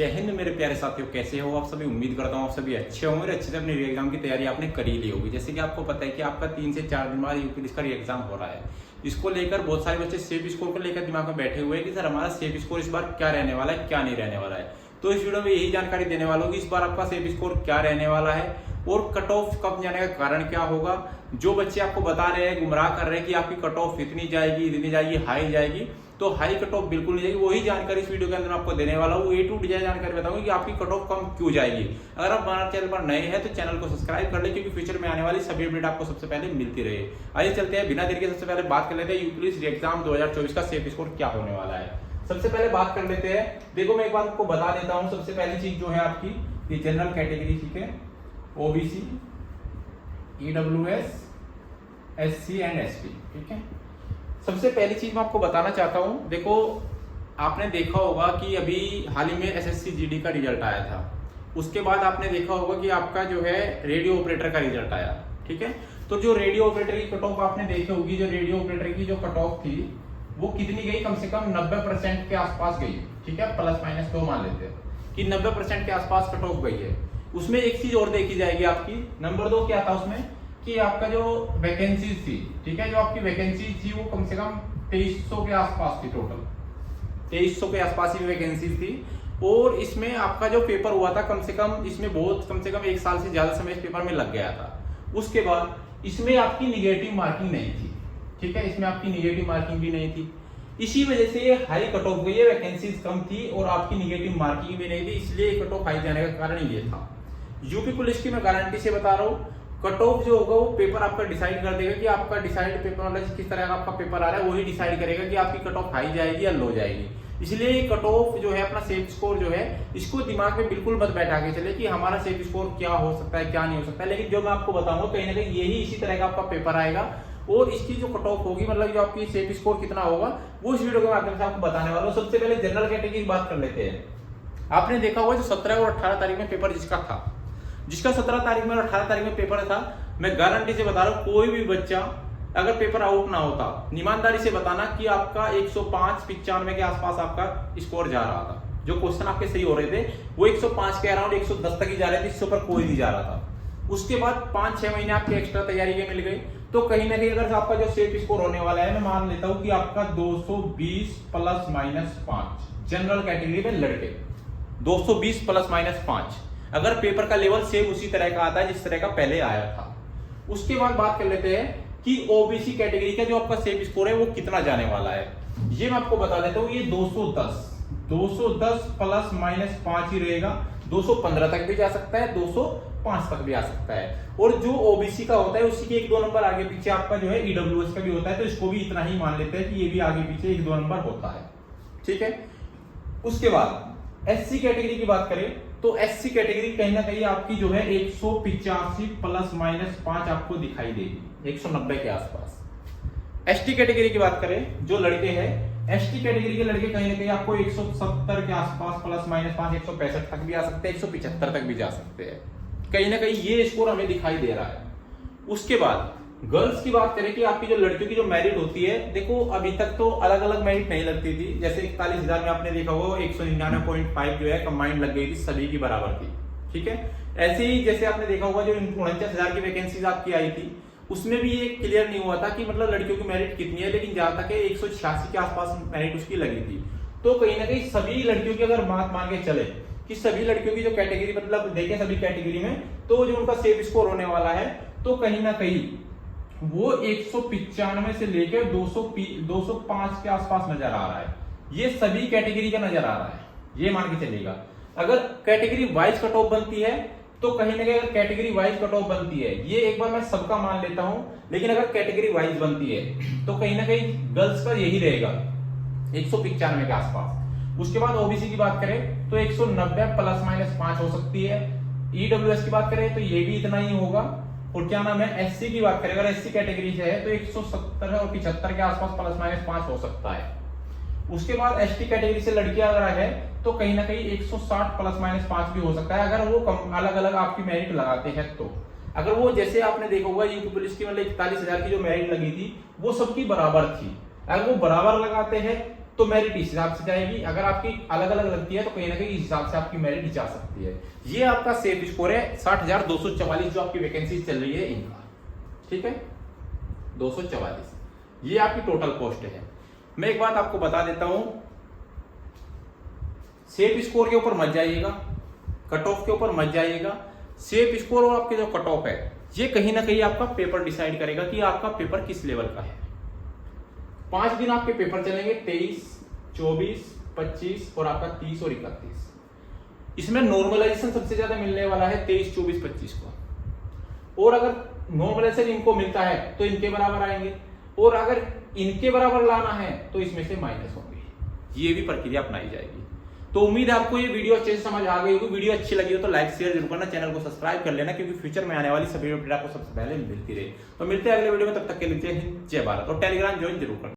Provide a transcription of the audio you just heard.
जय हिंद मेरे प्यारे साथियों, कैसे हो आप सभी। उम्मीद करता हूँ आप सभी अच्छे होंगे और अच्छे से अपने एग्जाम की तैयारी आपने कर ही ली होगी। जैसे कि आपको पता है कि आपका 3 से 4 दिन बाद यूपीएससी का एग्जाम हो रहा है। इसको लेकर बहुत सारे बच्चे सेफ स्कोर को लेकर दिमाग में बैठे हुए हैं कि सर हमारा सेफ स्कोर इस बार क्या रहने वाला है, क्या नहीं रहने वाला है। तो इस वीडियो में यही जानकारी देने वाला हूँ कि इस बार आपका सेफ स्कोर क्या रहने वाला है और कट ऑफ कब जाने का कारण क्या होगा। जो बच्चे आपको बता रहे हैं, गुमराह कर रहे हैं कि आपकी कट ऑफ इतनी जाएगी, हाई जाएगी, तो हाई कट ऑफ बिल्कुल नहीं जाएगी। वही जानकारी इस वीडियो के अंदर आपको देने वाला हूँ। ए टू डी जानकारी बताऊंगी कि आपकी कट ऑफ कम क्यों जाएगी। अगर आप हमारे चैनल पर नए हैं तो चैनल को सब्सक्राइब कर ले, क्योंकि फ्यूचर में आने वाली सभी अपडेट आपको सबसे पहले मिलती रहे। आइए चलते हैं, बिना देरी के सबसे पहले बात कर लेते हैं यूपीएससी एग्जाम 2024 का सेफ स्कोर क्या होने वाला है। सबसे पहले बात कर लेते हैं। देखो मैं एक बात आपको बता देता हूँ। सबसे पहली चीज जो है आपकी ये जनरल कैटेगरी, ठीक है, OBC, EWS, SC and ST, ठीक है। सबसे पहली चीज मैं आपको बताना चाहता हूं, देखो आपने देखा होगा कि अभी हाल ही में एसएससी जीडी का रिजल्ट आया था। उसके बाद आपने देखा होगा कि आपका जो है रेडियो ऑपरेटर का रिजल्ट आया, ठीक है। तो जो रेडियो ऑपरेटर की कट ऑफ आपने देखी होगी, जो रेडियो ऑपरेटर की जो कट ऑफ थी वो कितनी गई, कम से कम 90% के आसपास गई, ठीक है। प्लस माइनस 2 मान लेते हैं कि 90% के आसपास कट ऑफ गई है। उसमें एक चीज और देखी जाएगी आपकी, नंबर 2 क्या था उसमें कि आपका जो वैकेंसीज थी, ठीक है, जो आपकी वैकेंसीज थी वो कम से कम 2300 के आसपास थी। टोटल 2300 के आसपास ही वैकेंसीज थी। और इसमें आपका जो पेपर हुआ था कम से कम एक साल से ज्यादा समय इस पेपर में लग गया था। उसके बाद इसमें आपकी निगेटिव मार्किंग नहीं थी, ठीक है, इसमें आपकी निगेटिव मार्किंग भी नहीं थी। इसी वजह से ये हाई कट ऑफ गई है, वैकेंसीज कम थी और आपकी निगेटिव मार्किंग भी नहीं थी, इसलिए कट ऑफ हाई जाने का कारण ये था। यूपी पुलिस की मैं गारंटी से बता रहा हूँ, कट ऑफ जो होगा वो पेपर आपका डिसाइड कर देगा कि आपका डिसाइड पेपर मतलब किस तरह का आपका पेपर आ रहा है, वही डिसाइड करेगा कि आपकी कट ऑफ हाई जाएगी या लो जाएगी। इसलिए कट ऑफ जो है अपना सेफ स्कोर जो है इसको दिमाग में बिल्कुल मत बैठा के चले कि हमारा सेफ स्कोर क्या हो सकता है, क्या नहीं हो सकता है। लेकिन जो मैं आपको बताऊंगा कहीं ना कहीं यही इसी तरह का आपका पेपर आएगा और इसकी जो कट ऑफ होगी, मतलब जो आपकी सेफ स्कोर कितना होगा, वो इस वीडियो के माध्यम से आपको बताने वाला हूँ। सबसे पहले जनरल कैटेगरी की बात कर लेते हैं। आपने देखा होगा जो 17 और 18 तारीख में पेपर जिसका 17 तारीख में और 18 तारीख में पेपर था, मैं गारंटी से बता रहा हूं कोई भी बच्चा अगर पेपर आउट ना होता, ईमानदारी से बताना कि आपका 105-95 के आसपास आपका स्कोर जा रहा था। जो क्वेश्चन आपके सही हो रहे थे वो 105 के अराउंड 110 तक ही जा रहे थे, इससे ऊपर कोई नहीं जा रहा था। उसके बाद 5-6 महीने आपके एक्स्ट्रा तैयारी के मिल गए, तो कहीं ना कहीं अगर आपका जो सेफ स्कोर होने वाला है, मैं मान लेता हूं कि आपका 220 ±5 जनरल कैटेगरी में लड़के 220 ±5, अगर पेपर का लेवल सेम उसी तरह का आता है जिस तरह का पहले आया था। उसके बाद बात कर लेते हैं कि ओबीसी कैटेगरी का जो आपका सेफ स्कोर है वो कितना जाने वाला है। ये मैं आपको बता देता हूं, ये 210 ±5 ही रहेगा। 215 तक भी जा सकता है, 205 तक भी आ सकता है। और जो ओबीसी का होता है उसी के 1-2 नंबर आगे पीछे आपका जो है ईडब्ल्यूएस का भी होता है, तो इसको भी इतना ही मान लेते हैं कि ये भी आगे पीछे 1-2 नंबर होता है, ठीक है। उसके बाद एससी कैटेगरी की बात करें तो एससी कैटेगरी कहीं ना कहीं आपकी जो है 185 ±5 आपको दिखाई देगी, 190 के आसपास। एसटी कैटेगरी की बात करें, जो लड़के हैं एसटी कैटेगरी के लड़के कहीं ना कहीं आपको 170 के आसपास ±5, 165 तक भी आ सकते हैं, 175 तक भी जा सकते हैं। कहीं ना कहीं ये स्कोर हमें दिखाई दे रहा है। उसके बाद गर्ल्स की बात करें कि आपकी जो लड़कियों की जो मेरिट होती है, देखो अभी तक तो अलग अलग मेरिट नहीं लगती थी। जैसे 41,000 में आपने देखा होगा 199.5 जो है कंबाइंड लग गई थी, सभी की बराबर थी, ठीक है। ऐसे ही जैसे आपने देखा होगा जो 49,000 की वैकेंसीज आपकी आई थी, उसमें भी ये क्लियर नहीं हुआ था कि मतलब लड़कियों की मेरिट कितनी है, लेकिन जहां तक 186 के आसपास मेरिट उसकी लगी थी। तो कहीं ना कहीं सभी लड़कियों की अगर बात मान के चले कि सभी लड़कियों की जो कैटेगरी मतलब देखें सभी कैटेगरी में, तो जो उनका सेफ स्कोर होने वाला है तो कहीं ना कहीं वो 195 से लेकर 205 के आसपास नजर आ रहा है। ये सभी कैटेगरी का नजर आ रहा है, ये मान के चलेगा। अगर कैटेगरी वाइज कट ऑफ बनती है तो कहीं ना कहीं अगर कैटेगरी वाइज कट ऑफ बनती है, ये एक बार मैं सबका मान लेता हूं, लेकिन अगर कैटेगरी वाइज बनती है तो कहीं ना कहीं गर्ल्स का यही रहेगा 195 के आसपास। उसके बाद ओबीसी की बात करें तो 190 ±5 हो सकती है। ईडब्ल्यूएस की बात करें तो ये भी इतना ही होगा। और क्या नाम है, एससी की बात करें, अगर एससी कैटेगरी से है तो 170 और 75 के आसपास ±5 हो सकता है। उसके बाद एसटी कैटेगरी से लड़कियां अगर है तो कहीं ना कहीं 160 ±5 भी हो सकता है, अगर वो अलग अलग आपकी मेरिट लगाते हैं तो। अगर वो जैसे आपने देखा होगा यूपी पुलिस की मतलब 41,000 की जो मेरिट लगी थी वो सबकी बराबर थी, अगर वो बराबर लगाते हैं तो मेरिट इस हिसाब से जाएगी, अगर आपकी अलग अलग लगती है तो कहीं ना कहीं इस हिसाब से आपकी मेरिट जा सकती है। ये आपका सेफ स्कोर है 60,244 जो आपकी वैकेंसी चल रही है इनका, ठीक है 244, ये आपकी टोटल पोस्ट है। मैं एक बात आपको बता देता हूं, सेफ स्कोर के ऊपर मत जाइएगा, कट ऑफ के ऊपर मत जाइएगा। सेफ स्कोर और आपके जो कट ऑफ है ये कहीं ना कहीं आपका पेपर डिसाइड करेगा कि आपका पेपर किस लेवल का है। 5 दिन आपके पेपर चलेंगे, 23, 24, 25 और आपका 30 और 31। इसमें नॉर्मलाइजेशन सबसे ज्यादा मिलने वाला है 23, 24, 25 को, और अगर नॉर्मलाइजेशन इनको मिलता है तो इनके बराबर आएंगे, और अगर इनके बराबर लाना है तो इसमें से माइनस होंगे। ये भी प्रक्रिया अपनाई जाएगी। तो उम्मीद है आपको ये वीडियो अच्छे से समझ आ गई होगी। वीडियो अच्छी लगी हो तो लाइक शेयर जरूर करना, चैनल को सब्सक्राइब कर लेना, क्योंकि फ्यूचर में आने वाली सभी अपडेट आपको सबसे पहले मिलती रहे। तो मिलते हैं अगले वीडियो में, तब तक के लिए जय हिंद जय भारत, और टेलीग्राम ज्वाइन जरूर करना।